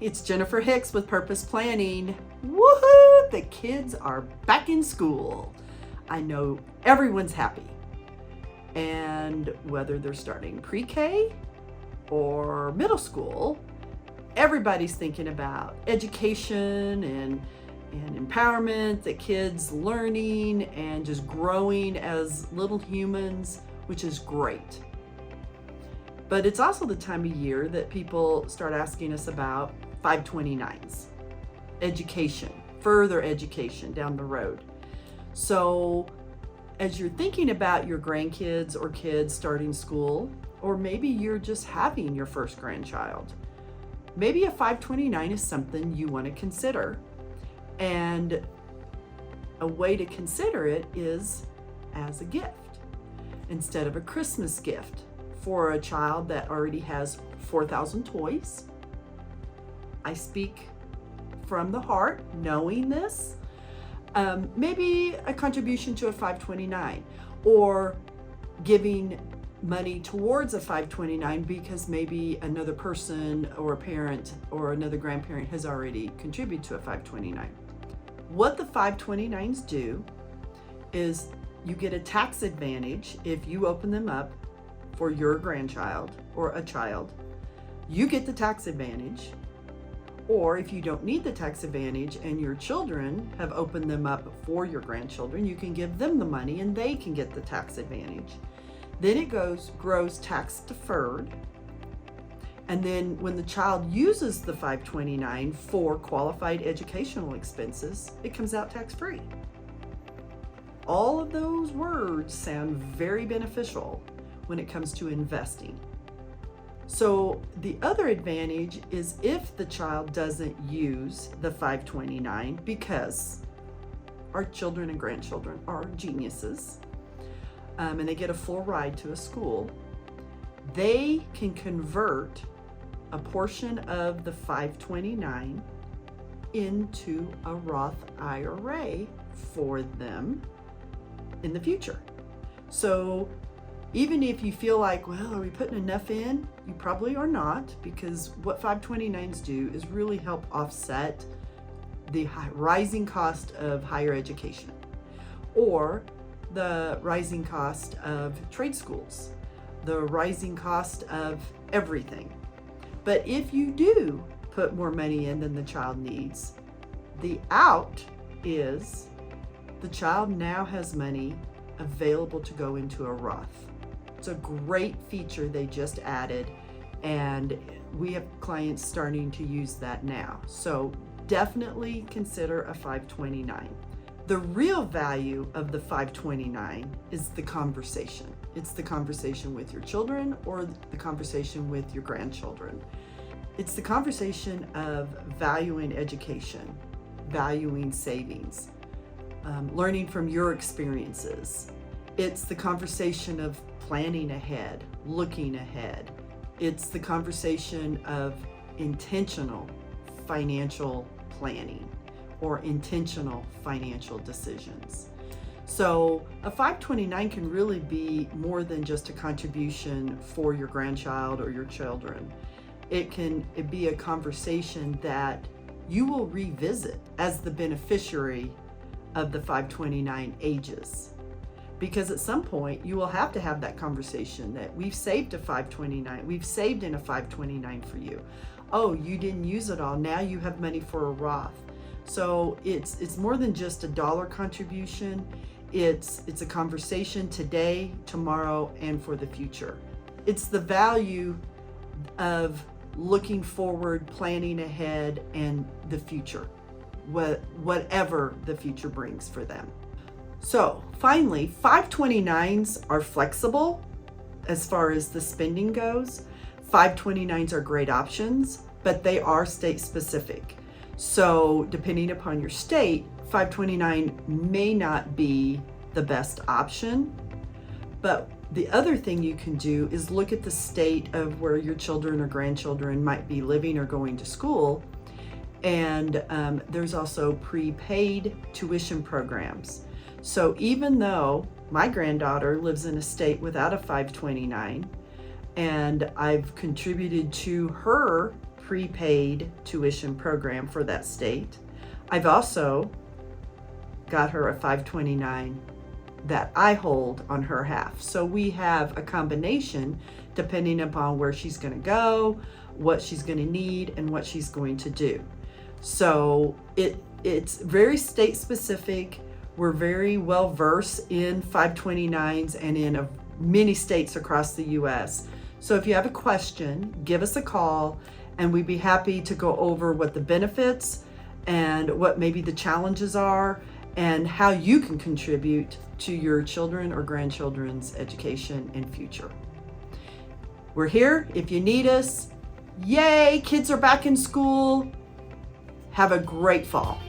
it's Jennifer Hicks with Purpose Planning. Woohoo! The kids are back in school. I know everyone's happy. And whether they're starting pre-K or middle school, everybody's thinking about education and empowerment, the kids learning and just growing as little humans, which is great. But it's also the time of year that people start asking us about 529s, education, further education down the road. So as you're thinking about your grandkids or kids starting school, or maybe you're just having your first grandchild, maybe a 529 is something you want to consider. And a way to consider it is as a gift instead of a Christmas gift for a child that already has 4,000 toys. I speak from the heart, knowing this. Maybe a contribution to a 529 or giving money towards a 529 because maybe another person or a parent or another grandparent has already contributed to a 529. What the 529s do is you get a tax advantage if you open them up for your grandchild or a child. You get the tax advantage. Or if you don't need the tax advantage and your children have opened them up for your grandchildren, you can give them the money and they can get the tax advantage. Then it grows tax deferred. And then when the child uses the 529 for qualified educational expenses, it comes out tax-free. All of those words sound very beneficial when it comes to investing. So the other advantage is if the child doesn't use the 529, because our children and grandchildren are geniuses, and they get a full ride to a school, they can convert a portion of the 529 into a Roth IRA for them in the future. So even if you feel like, well, are we putting enough in? You probably are not, because what 529s do is really help offset the rising cost of higher education or the rising cost of trade schools, the rising cost of everything. But if you do put more money in than the child needs, the out is the child now has money available to go into a Roth. It's a great feature they just added, and we have clients starting to use that now. So definitely consider a 529. The real value of the 529 is the conversation. It's the conversation with your children or the conversation with your grandchildren. It's the conversation of valuing education, valuing savings, learning from your experiences. It's the conversation of planning ahead, looking ahead. It's the conversation of intentional financial planning or intentional financial decisions. So a 529 can really be more than just a contribution for your grandchild or your children. It can be a conversation that you will revisit as the beneficiary of the 529 ages. Because at some point you will have to have that conversation that we've saved a 529, we've saved in a 529 for you. Oh, you didn't use it all, now you have money for a Roth. So it's more than just a dollar contribution. It's a conversation today, tomorrow, and for the future. It's the value of looking forward, planning ahead, and the future, whatever the future brings for them. So finally, 529s are flexible as far as the spending goes. 529s are great options, but they are state specific. So depending upon your state, 529 may not be the best option. But the other thing you can do is look at the state of where your children or grandchildren might be living or going to school. And there's also prepaid tuition programs. So even though my granddaughter lives in a state without a 529, and I've contributed to her prepaid tuition program for that state. I've also got her a 529 that I hold on her half. So we have a combination depending upon where she's going to go, what she's going to need, and what she's going to do. So it's very state specific. We're very well versed in 529s and in many states across the US. So if you have a question, give us a call and we'd be happy to go over what the benefits and what maybe the challenges are and how you can contribute to your children or grandchildren's education and future. We're here if you need us. Yay, kids are back in school. Have a great fall.